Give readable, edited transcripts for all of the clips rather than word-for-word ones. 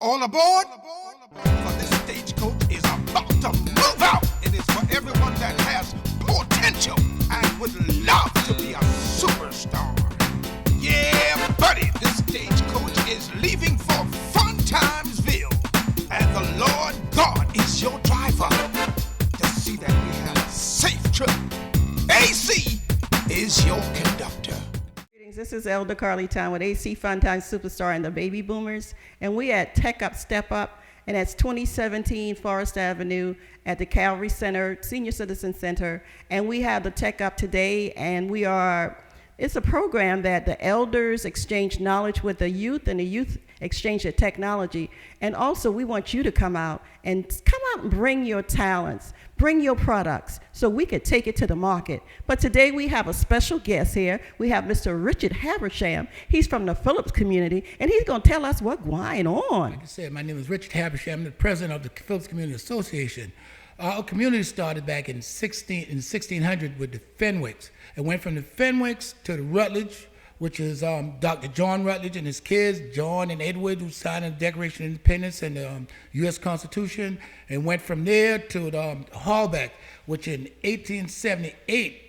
All aboard, for this stagecoach is about to move out. It is for everyone that has potential and would love to be a superstar. Yeah, buddy, this stagecoach is leaving for Fun Timesville, and the Lord God is your driver to see that we have a safe trip. AC is your conductor. This is Elder Carly Town with AC Fun Time Superstar and the Baby Boomers, and we at Tech Up Step Up, and that's 2017 Forest Avenue at the Calvary Center, Senior Citizen Center, and we have the Tech Up today, and it's a program that the elders exchange knowledge with the youth, and the youth exchange their technology, and also we want you to come out and bring your talents, bring your products, so we could take it to the market. But today we have a special guest here. We have Mr. Richard Habersham. He's from the Phillips Community, and he's going to tell us what's going on. Like I said, my name is Richard Habersham. I'm the president of the Phillips Community Association. Our community started back in 1600 with the Fenwicks. It went from the Fenwicks to the Rutledge, which is Dr. John Rutledge and his kids, John and Edward, who signed the Declaration of Independence and the U.S. Constitution, and went from there to the Hallback, which in 1878,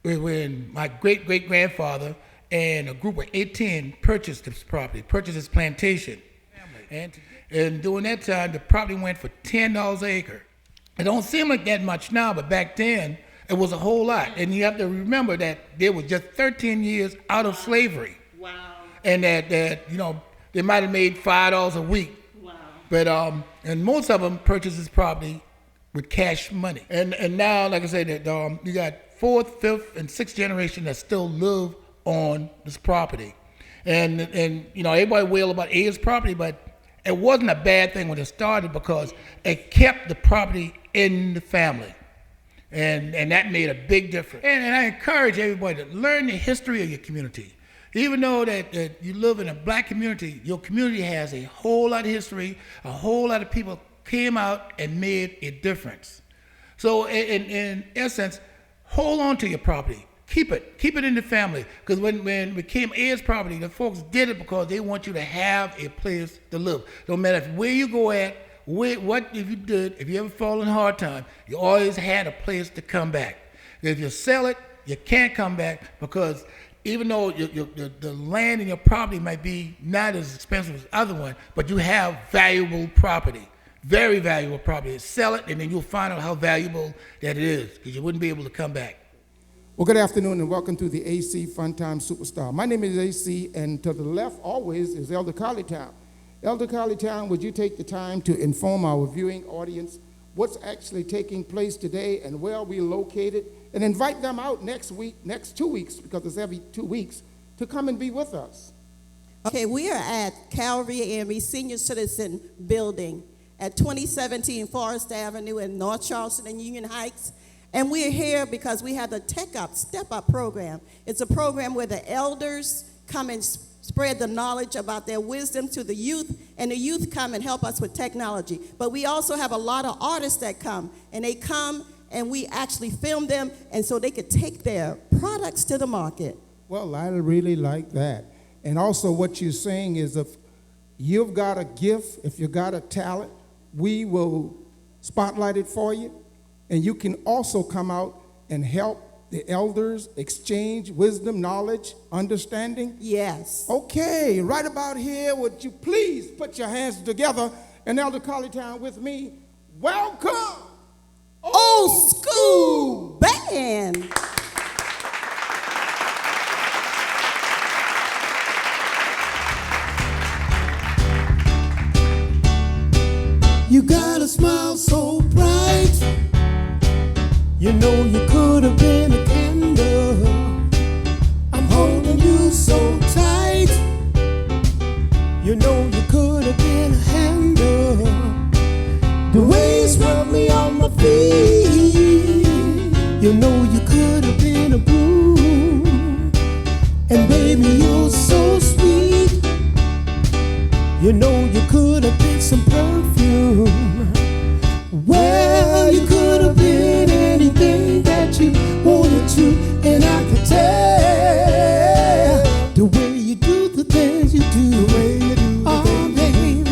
when my great-great-grandfather and a group of 18 purchased this property, purchased this plantation. And during that time, the property went for $10 an acre. It don't seem like that much now, but back then, it was a whole lot. And you have to remember that they were just 13 years out of slavery. Wow. And that they might have made $5 a week. Wow. But and most of them purchased this property with cash money. And now, like I said, that you got fourth, fifth, and sixth generation that still live on this property. And everybody wail about A's property, but it wasn't a bad thing when it started because it kept the property in the family. And that made a big difference. And I encourage everybody to learn the history of your community. Even though that you live in a black community, your community has a whole lot of history, a whole lot of people came out and made a difference. So in essence, hold on to your property. Keep it in the family. Because when it became heirs property, the folks did it because they want you to have a place to live. No matter where you go at, what if you did, if you ever fall in a hard time, you always had a place to come back. If you sell it, you can't come back because even though the land and your property might be not as expensive as the other one, but you have valuable property, very valuable property. Sell it and then you'll find out how valuable that it is because you wouldn't be able to come back. Well, good afternoon and welcome to the AC Fun Time Superstar. My name is AC, and to the left always is Elder Carly Town. Elder Carly Town, would you take the time to inform our viewing audience what's actually taking place today and where we're located, and invite them out next 2 weeks, because it's every 2 weeks, to come and be with us? Okay, we are at Calvary AME Senior Citizen Building at 2017 Forest Avenue in North Charleston and Union Heights. And we're here because we have the Tech Up Step Up program. It's a program where the elders come and spread the knowledge about their wisdom to the youth, and the youth come and help us with technology. But we also have a lot of artists that come, and they come and we actually film them, and so they could take their products to the market. Well, I really like that. And also what you're saying is if you've got a gift, if you've got a talent, we will spotlight it for you. And you can also come out and help the elders exchange wisdom, knowledge, understanding. Yes. Okay, right about here, would you please put your hands together and Elder Carly Town with me. Welcome, Old School Band. You got a smile so bright, you know you could have been a candle. I'm holding you so tight, you know you could have been a handle. The way you swept me on my feet, you know you could have been a broom. And baby, you're so sweet, you know you could have been some perfume. Well, you could have been anything that you wanted to, and I could tell the way you do the things you do. Oh, baby,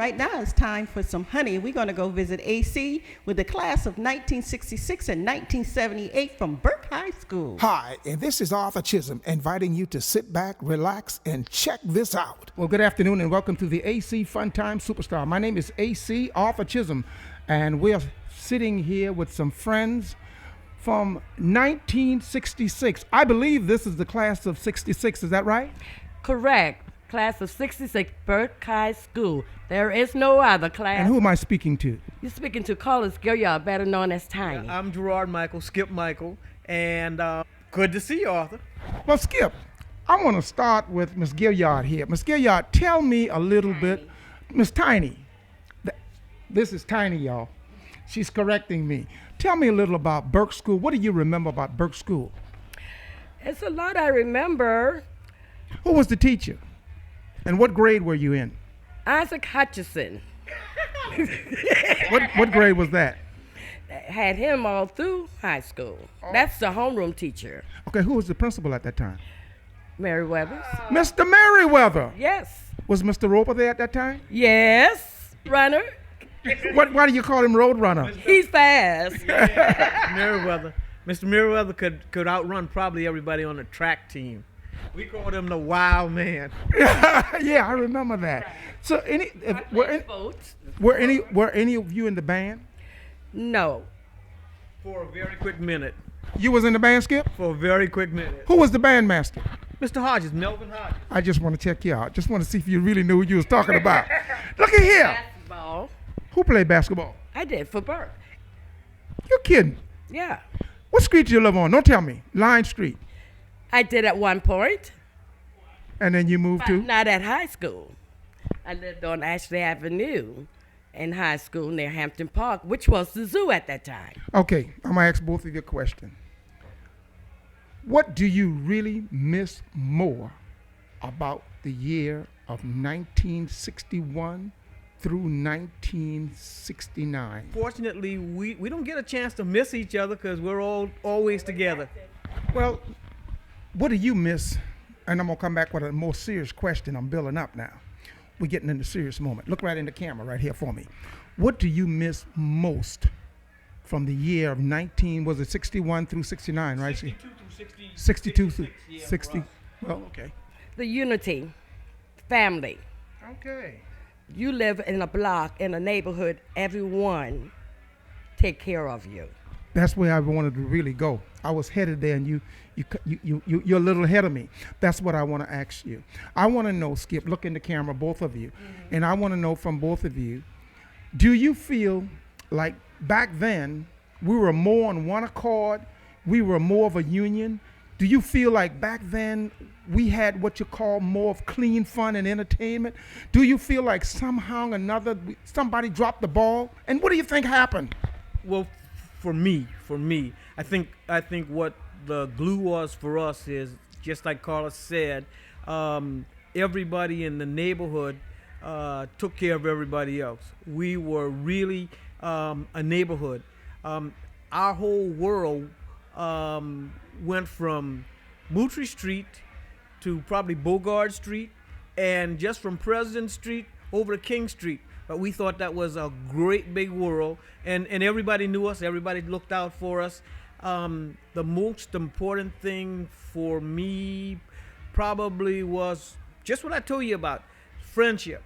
right now it's time for some honey. We're going to go visit AC with the class of 1966 and 1978 from Burke High School. Hi, and this is Arthur Chisholm inviting you to sit back, relax, and check this out. Well, good afternoon and welcome to the AC Fun Time Superstar. My name is AC Arthur Chisholm, and we're sitting here with some friends from 1966. I believe this is the class of 66, is that right? Correct. Class of 66, Burke High School. There is no other class. And who am I speaking to? You're speaking to Carlos Gilliard, better known as Tiny. I'm Gerard Michael, Skip Michael, and good to see you, Arthur. Well, Skip, I want to start with Miss Gilliard here. Miss Gilliard, tell me a little bit. Miss Tiny. This is Tiny, y'all. She's correcting me. Tell me a little about Burke School. What do you remember about Burke School? It's a lot I remember. Who was the teacher? And what grade were you in? Isaac Hutchison. What grade was that? Had him all through high school. That's the homeroom teacher. Okay, who was the principal at that time? Mary Weathers. Mr. Merriweather. Yes. Was Mr. Roper there at that time? Yes. Runner. Why do you call him Road Runner? He's fast. Merriweather. Mr. Merriweather could outrun probably everybody on the track team. We called him the Wild Man. Yeah, I remember that. So, were any of you in the band? No. For a very quick minute. You was in the band, Skip? For a very quick minute. Who was the bandmaster? Mr. Hodges, Melvin Hodges. I just want to check you out. Just want to see if you really knew what you was talking about. Look at here. Basketball. Who played basketball? I did for Burke. You're kidding. Yeah. What street do you live on? Don't tell me. Line Street. I did at one point. And then you moved to? Not at high school. I lived on Ashley Avenue in high school near Hampton Park, which was the zoo at that time. Okay, I'm going to ask both of you a question. What do you really miss more about the year of 1961 through 1969? Fortunately, we don't get a chance to miss each other because we're always together. Well, what do you miss? And I'm going to come back with a more serious question. I'm building up now. We're getting in the serious moment. Look right in the camera right here for me. What do you miss most from the year of 61 through 69, right? 62 through 60. 62 through 66, 60. Well, okay. The unity, family. Okay. You live in a block, in a neighborhood, everyone take care of you. That's where I wanted to really go. I was headed there, and you're a little ahead of me. That's what I want to ask you. I want to know, Skip, look in the camera, both of you, and I want to know from both of you, do you feel like back then we were more on one accord, we were more of a union? Do you feel like back then we had what you call more of clean fun and entertainment? Do you feel like somehow or another somebody dropped the ball? And what do you think happened? Well, for me, I think what the glue was for us is, just like Carlos said, everybody in the neighborhood took care of everybody else. We were really a neighborhood. Our whole world went from Moultrie Street to probably Bogard Street, and just from President Street over to King Street. But we thought that was a great big world, and everybody knew us, everybody looked out for us. The most important thing for me probably was just what I told you about, friendship.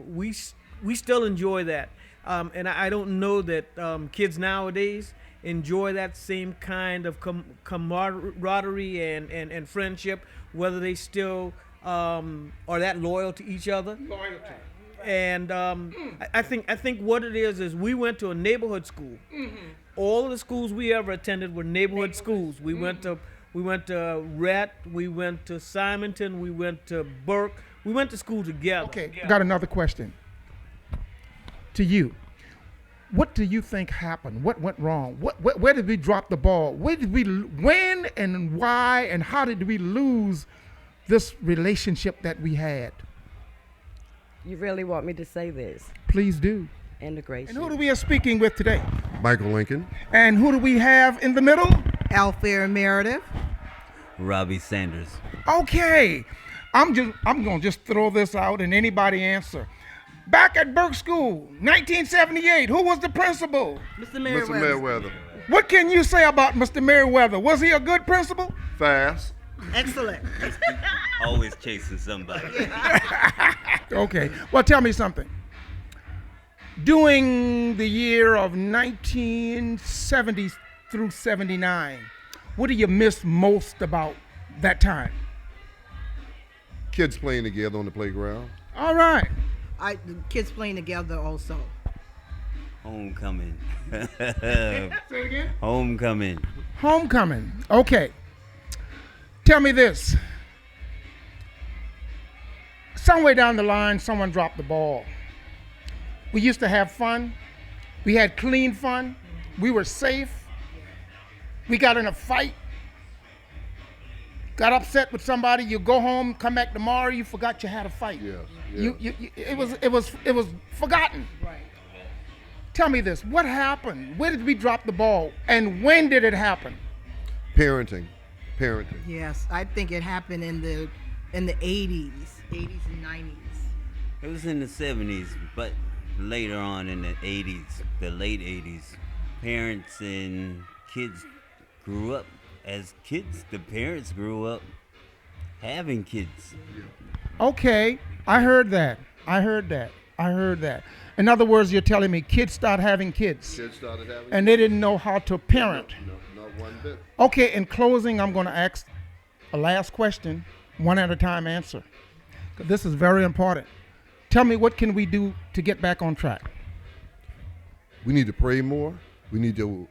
We still enjoy that. And I don't know that kids nowadays enjoy that same kind of camaraderie and friendship, whether they still are that loyal to each other. Loyalty. And I think what it is we went to a neighborhood school. Mm-hmm. All of the schools we ever attended were neighborhood schools. We went to Rhett, we went to Simonton, we went to Burke. We went to school together. Okay, got another question to you. What do you think happened? What went wrong? Where did we drop the ball? When and why and how did we lose this relationship that we had? You really want me to say this? Please do. Integration. And who do we are speaking with today? Michael Lincoln. And who do we have in the middle? Althea Meredith. Robbie Sanders. Okay. I'm going to just throw this out and anybody answer. Back at Burke School, 1978, who was the principal? Mr. Mr. Merriweather. Merriweather. What can you say about Mr. Merriweather? Was he a good principal? Fast. Excellent. Always chasing somebody. Okay. Well, tell me something. During the year of 1970 through 79, what do you miss most about that time? Kids playing together on the playground. All right. The kids playing together also. Homecoming. Say it again. Homecoming. Homecoming. Okay. Tell me this. Somewhere down the line, someone dropped the ball. We used to have fun. We had clean fun. We were safe. We got in a fight. Got upset with somebody. You go home, come back tomorrow. You forgot you had a fight. Yes. It was forgotten. Right. Tell me this. What happened? Where did we drop the ball? And when did it happen? Parenting. Yes, I think it happened in the 80s and 90s. It was in the 70s, but later on in the 80s, the late 80s, parents and kids grew up as kids. The parents grew up having kids. Okay, I heard that. In other words, you're telling me kids start having kids. Kids started having. And they didn't know how to parent. No, not one bit. Okay, in closing, I'm going to ask a last question, one at a time answer. 'Cause this is very important. Tell me, what can we do to get back on track? We need to pray more. We need to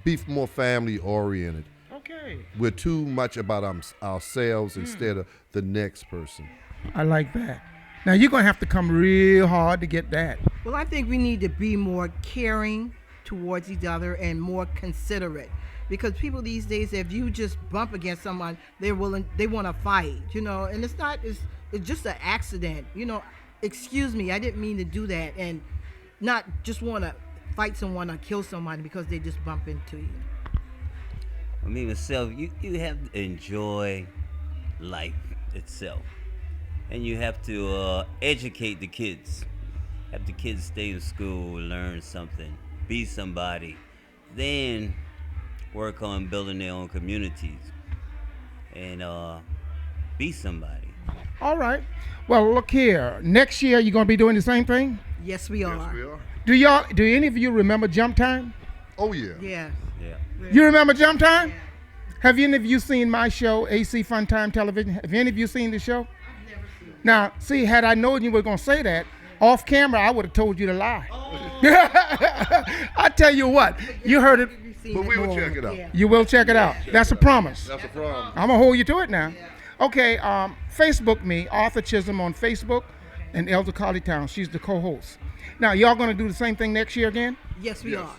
be more family oriented. Okay. We're too much about ourselves instead of the next person. I like that. Now, you're going to have to come real hard to get that. Well, I think we need to be more caring towards each other and more considerate. Because people these days, if you just bump against someone, they want to fight, and it's just an accident, excuse me, I didn't mean to do that, and not just want to fight someone or kill someone because they just bump into you. I mean, myself, you have to enjoy life itself. And you have to educate the kids. Have the kids stay in school, learn something, be somebody. Then work on building their own communities and be somebody. All right. Well, look here. Next year, you're going to be doing the same thing? Yes, we are. Yes, we are. Do any of you remember Jump Time? Oh, yeah. Yeah. Yeah. You remember Jump Time? Have any of you seen my show, AC Fun Time Television? Have any of you seen the show? I've never seen it. Now, see, had I known you were going to say that, off camera, I would have told you to lie. I tell you what, you heard it. But we will check it out. Yeah. You will check it out. That's a promise. That's a problem. I'm going to hold you to it now. Okay, Facebook me, Arthur Chisholm on Facebook, and Elder Colleytown. She's the co-host. Now, y'all going to do the same thing next year again? Yes, we are.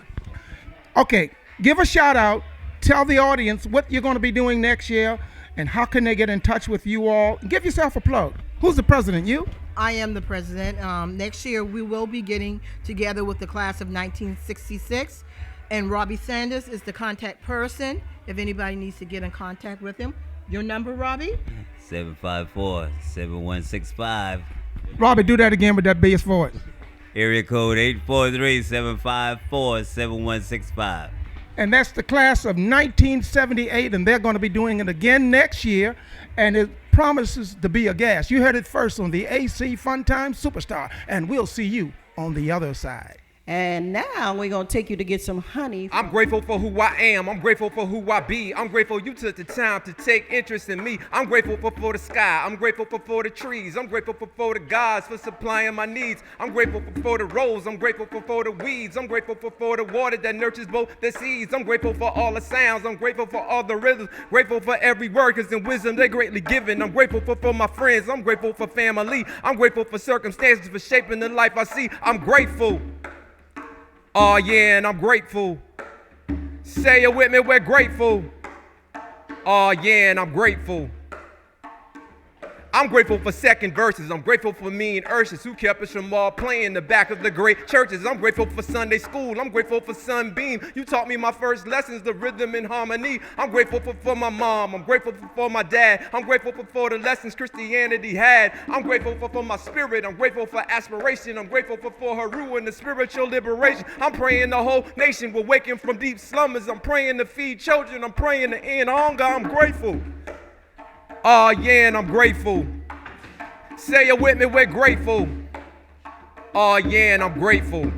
Okay, give a shout out. Tell the audience what you're going to be doing next year and how can they get in touch with you all. Give yourself a plug. Who's the president? You? I am the president. Next year, we will be getting together with the class of 1966, and Robbie Sanders is the contact person if anybody needs to get in contact with him. Your number, Robbie? 754-7165. Robbie, do that again with that bass voice. Area code 843-754-7165. And that's the class of 1978, and they're going to be doing it again next year, and it promises to be a gas. You heard it first on the AC Fun Time Superstar, and we'll see you on the other side. And now we're going to take you to get some honey. I'm grateful for who I am. I'm grateful for who I be. I'm grateful you took the time to take interest in me. I'm grateful for the sky. I'm grateful for the trees. I'm grateful for the gods for supplying my needs. I'm grateful for the rose. I'm grateful for the weeds. I'm grateful for the water that nurtures both the seeds. I'm grateful for all the sounds. I'm grateful for all the rhythms. Grateful for every word, cause in wisdom they're greatly given. I'm grateful for my friends. I'm grateful for family. I'm grateful for circumstances for shaping the life I see. I'm grateful. Oh yeah, and I'm grateful. Say it with me, we're grateful. Oh yeah, and I'm grateful. I'm grateful for second verses. I'm grateful for me and Urshus who kept us from all playing in the back of the great churches. I'm grateful for Sunday school. I'm grateful for Sunbeam. You taught me my first lessons, the rhythm and harmony. I'm grateful for my mom. I'm grateful for my dad. I'm grateful for the lessons Christianity had. I'm grateful for my spirit. I'm grateful for aspiration. I'm grateful for Haru and the spiritual liberation. I'm praying the whole nation will waken from deep slumbers. I'm praying to feed children. I'm praying to end hunger. I'm grateful. Oh yeah, and I'm grateful. Say it with me, we're grateful. Oh yeah, and I'm grateful.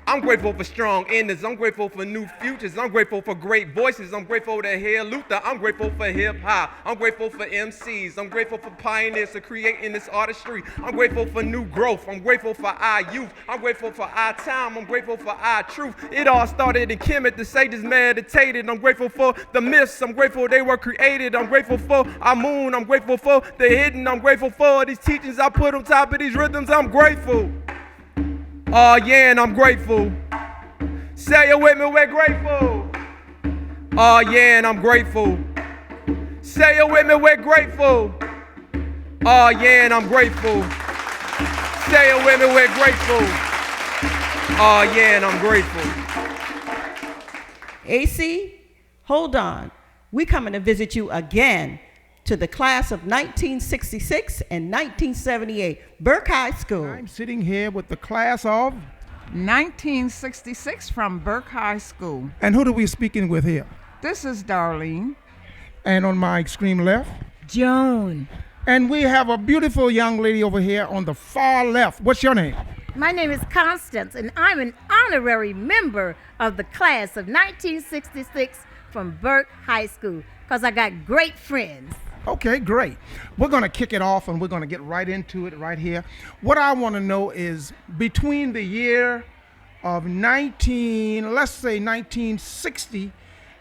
I'm grateful for strong endings. I'm grateful for new futures. I'm grateful for great voices. I'm grateful to hear Luther. I'm grateful for hip hop. I'm grateful for MCs. I'm grateful for pioneers of creating this artistry. I'm grateful for new growth. I'm grateful for our youth. I'm grateful for our time. I'm grateful for our truth. It all started in Kemet. The sages meditated. I'm grateful for the myths. I'm grateful they were created. I'm grateful for our moon. I'm grateful for the hidden. I'm grateful for these teachings I put on top of these rhythms. I'm grateful. Oh yeah, and I'm grateful. Say it with me, we're grateful. Oh yeah, and I'm grateful. Say it with me, we're grateful. Oh yeah, and I'm grateful. Say it with me, we're grateful. Oh yeah, and I'm grateful. AC, hold on. We coming to visit you again to the class of 1966 and 1978, Burke High School. I'm sitting here with the class of 1966 from Burke High School. And who are we speaking with here? This is Darlene. And on my extreme left? Joan. And we have a beautiful young lady over here on the far left. What's your name? My name is Constance, and I'm an honorary member of the class of 1966 from Burke High School because I got great friends. Okay, great. We're going to kick it off and we're going to get right into it right here. What I want to know is between the year of 1960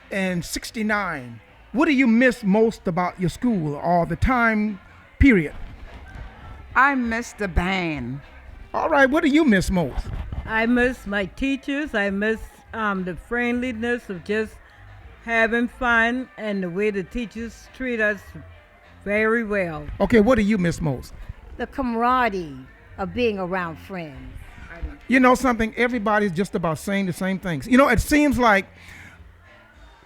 and 69, what do you miss most about your school or the time period? I miss the band. All right, what do you miss most? I miss my teachers. I miss the friendliness of just having fun and the way the teachers treat us very well. Okay, what do you miss most? The camaraderie of being around friends. You know something? Everybody's just about saying the same things. You know, it seems like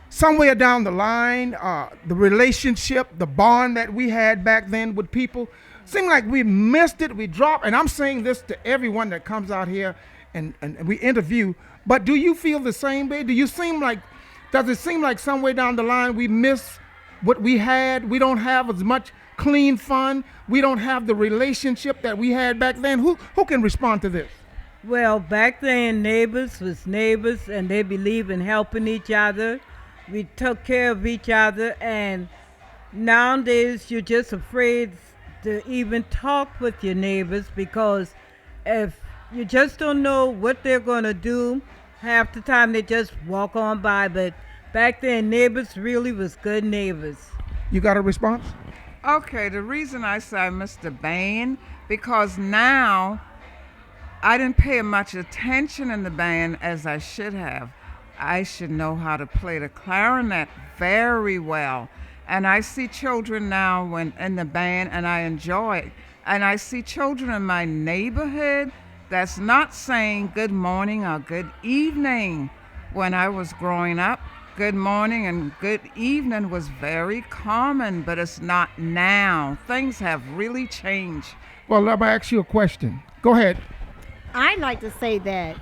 somewhere down the line, the relationship, the bond that we had back then with people, seemed like we missed it, we dropped. And I'm saying this to everyone that comes out here and we interview. But do you feel the same way? Does it seem like somewhere down the line we miss what we had? We don't have as much clean fun. We don't have the relationship that we had back then. Who can respond to this? Well, back then neighbors was neighbors and they believed in helping each other. We took care of each other, and nowadays you're just afraid to even talk with your neighbors because if you just don't know what they're going to do, half the time they just walk on by. But back then, neighbors really was good neighbors. You got a response? Okay, the reason I say I miss the band, because now I didn't pay much attention in the band as I should have. I should know how to play the clarinet very well. And I see children now when in the band, and I enjoy it. And I see children in my neighborhood that's not saying good morning or good evening. When I was growing up, good morning and good evening was very common, but it's not now. Things have really changed. Well, let me ask you a question. Go ahead. I'd like to say that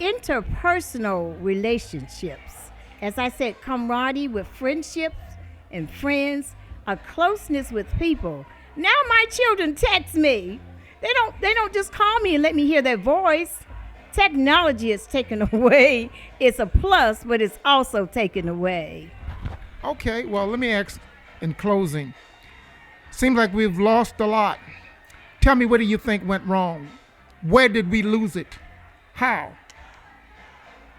interpersonal relationships, as I said, camaraderie with friendships and friends, a closeness with people. Now my children text me. They don't just call me and let me hear their voice. Technology is taken away. It's a plus, but it's also taken away. Okay, well, let me ask in closing. Seems like we've lost a lot. Tell me, what do you think went wrong? Where did we lose it? How?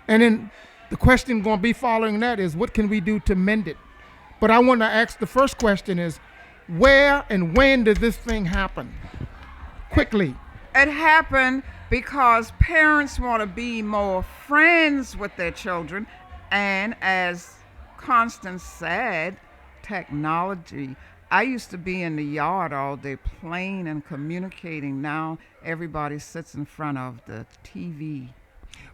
And then the question going to be following that is, what can we do to mend it? But I want to ask, the first question is, where and when did this thing happen? Quickly. It happened because parents want to be more friends with their children, and as Constance said, technology. I used to be in the yard all day playing and communicating. Now everybody sits in front of the TV.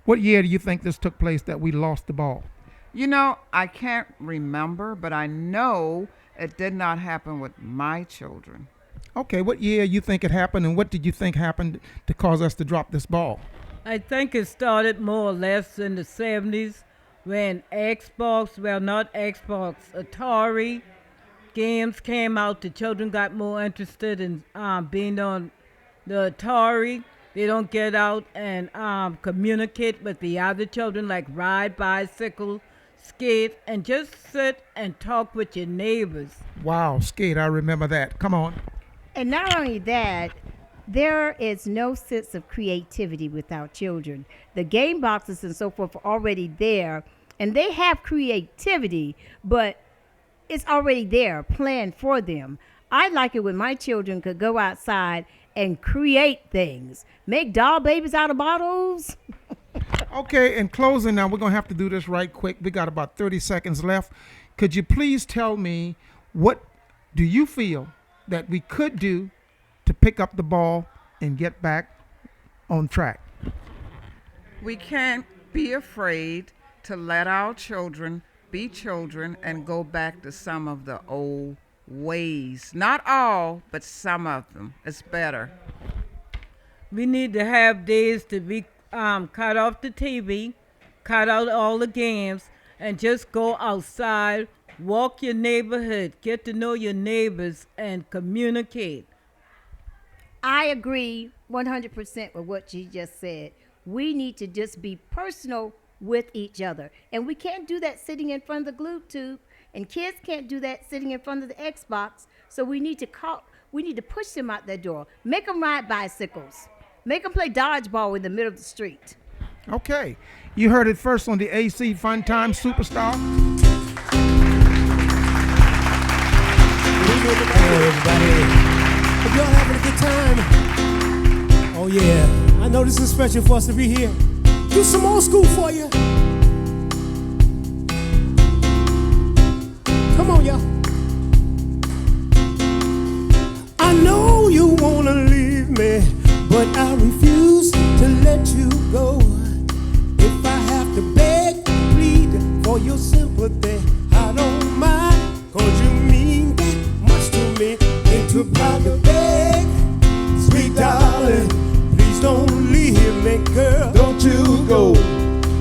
What year do you think this took place that we lost the ball? You know, I can't remember, but I know it did not happen with my children. Okay, what year you think it happened, and what did you think happened to cause us to drop this ball? I think it started more or less in the 70s when Xbox, well, not Xbox, Atari games came out. The children got more interested in being on the Atari. They don't get out and communicate with the other children, like ride bicycle, skate, and just sit and talk with your neighbors. Wow, skate, I remember that. Come on. And not only that, there is no sense of creativity without children. The game boxes and so forth are already there, and they have creativity, but it's already there, planned for them. I like it when my children could go outside and create things, make doll babies out of bottles. Okay, in closing now, we're going to have to do this right quick. We got about 30 seconds left. Could you please tell me, what do you feel that we could do to pick up the ball and get back on track? We can't be afraid to let our children be children and go back to some of the old ways. Not all, but some of them. It's better. We need to have days to be cut off the TV, cut out all the games, and just go outside, walk your neighborhood, get to know your neighbors, and communicate. I agree 100% with what you just said. We need to just be personal with each other. And we can't do that sitting in front of the glue tube, and kids can't do that sitting in front of the Xbox. So we need to push them out that door. Make them ride bicycles. Make them play dodgeball in the middle of the street. Okay, you heard it first on the AC Fun Time Superstar. Hello, everybody. Hope y'all having a good time. Oh yeah, I know this is special for us to be here. Do some old school for you. Come on, y'all. I know you wanna leave me, but I refuse to let you go. If I have to beg, plead for your sympathy, I don't mind, 'cause you mean that much to me. Ain't too proud to beg, sweet darling, please don't leave me, girl. Don't you go.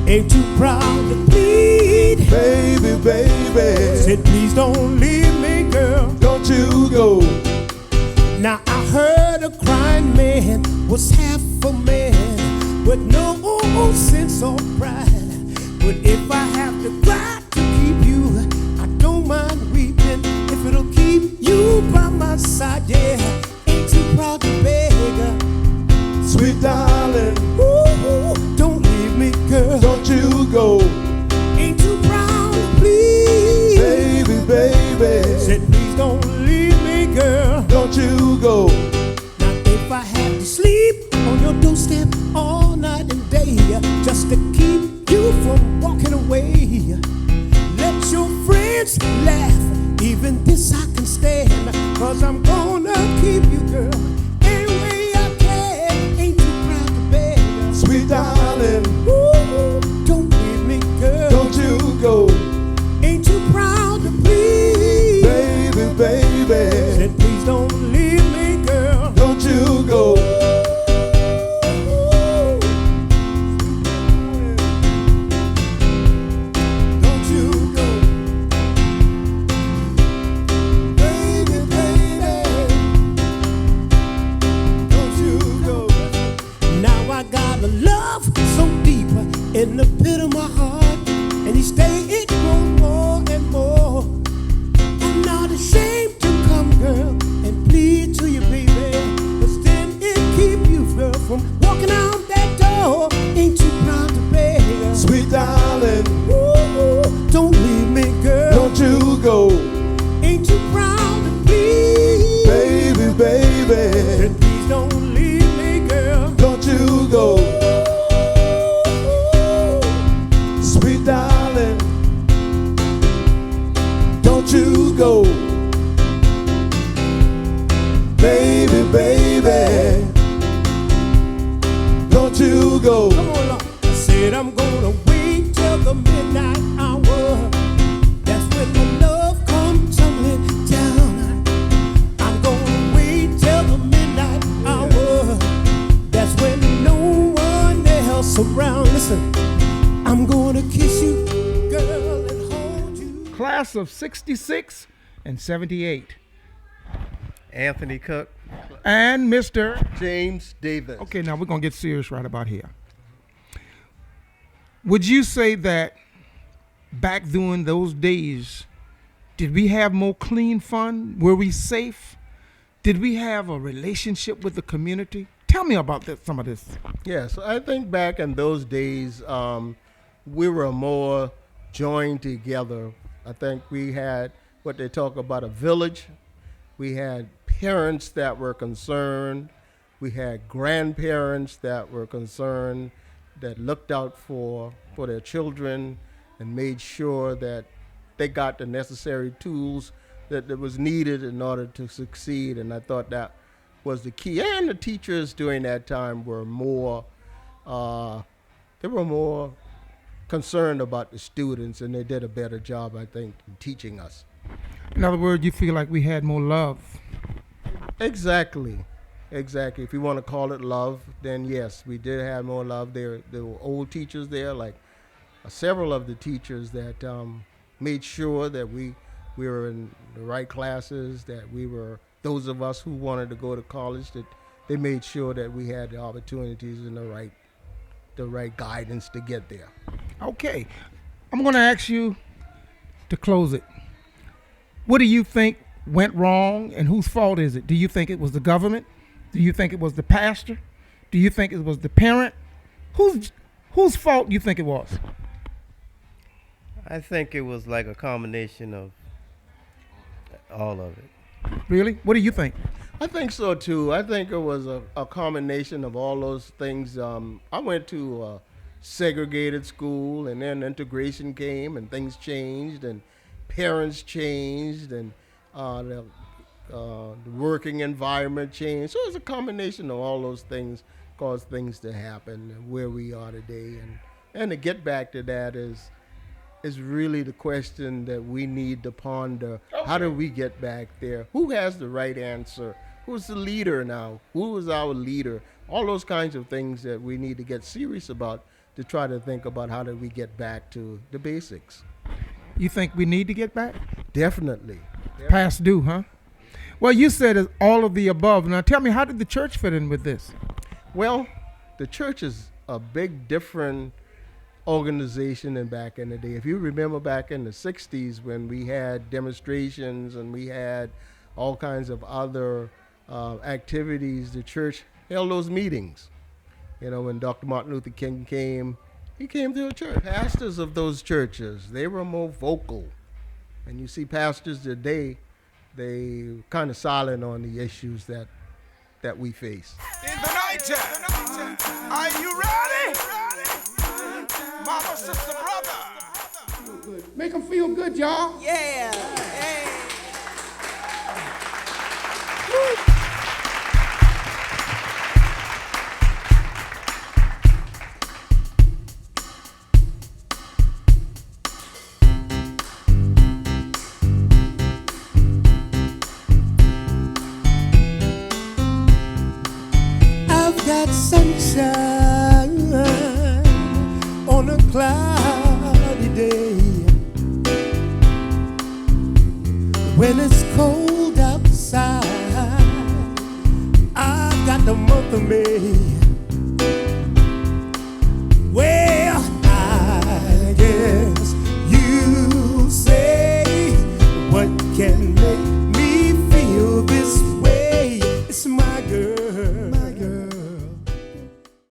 Ain't too proud to plead, baby, baby. Said please don't leave me, girl. Don't you go. Now I heard a crying man was half a man with no sense of pride. But if I have to cry to keep you, I don't mind weeping if it'll keep you by my side. Yeah, ain't too proud to beg, sweet darling. Ooh, don't leave me, girl. Don't you go. Ain't too proud to please, baby, baby. Said please don't leave me, girl. Don't you go. Now if I have to sleep on your doorstep all night and day, just to keep you from walking away, let your friends laugh, even this I can stand, 'cause I'm gonna keep you, girl, any way I can. Ain't too proud to beg, sweet darling. Ooh, don't leave me, girl. Don't you go. Ain't too proud to please, baby, baby. Said please don't leave me, girl. Don't you go. In the pit of my heart, and each day it grows more and more. I'm not ashamed to come, girl, and plead to you, baby, 'cause then it keep you, girl, from walking out that door. Ain't too proud to beg, sweet darling. Ooh, don't leave me, girl. Don't you go. Ain't too proud to plead, baby, baby. And please don't leave me, girl. Don't you go. Darling, don't you go. Baby, baby, don't you go. Come on, Lord. I said I'm gonna wait till the midnight hour. That's when the love comes tumbling down. I'm gonna wait till the midnight hour. That's when no one else around. Listen, I'm gonna kiss you, girl, and hold you. Class of 66 and 78. Anthony Cook. And Mr. James Davis. Okay, now we're going to get serious right about here. Would you say that back during those days, did we have more clean fun? Were we safe? Did we have a relationship with the community? Tell me about this, some of this. Yes, I think back in those days, we were more joined together. I think we had what they talk about a village. We had parents that were concerned. We had grandparents that were concerned, that looked out for their children and made sure that they got the necessary tools that was needed in order to succeed. And I thought that was the key. And the teachers during that time were more, concerned about the students, and they did a better job, I think, in teaching us. In other words, you feel like we had more love. Exactly. If you want to call it love, then yes, we did have more love. There were old teachers there, like several of the teachers that made sure that we were in the right classes, that we were, those of us who wanted to go to college, that they made sure that we had the opportunities and the right guidance to get there. Okay, I'm going to ask you to close it. What do you think went wrong, and whose fault is it? Do you think it was the government? Do you think it was the pastor? Do you think it was the parent? Whose fault do you think it was? I think it was like a combination of all of it. Really? What do you think? I think so too. I think it was a combination of all those things. I went to a segregated school, and then integration came, and things changed, and parents changed, and the working environment changed. So it's a combination of all those things caused things to happen and where we are today. And to get back to that is really the question that we need to ponder. Okay. How do we get back there? Who has the right answer? Who's the leader now? Who is our leader? All those kinds of things that we need to get serious about to try to think about how do we get back to the basics. You think we need to get back? Definitely. Past due, huh? Well, you said it's all of the above. Now tell me, how did the church fit in with this? Well, the church is a big different organization than back in the day. If you remember back in the 60s when we had demonstrations and we had all kinds of other activities, the church held those meetings. You know, when Dr. Martin Luther King came, he came to a church. Pastors of those churches, they were more vocal. And you see pastors today, they kind of silent on the issues that we face. In the nighttime, are you ready? Mama, sister, brother. Make them feel good, y'all. Yeah. Hey. Got sunshine on a cloudy day. When it's cold outside, I've got the month of May.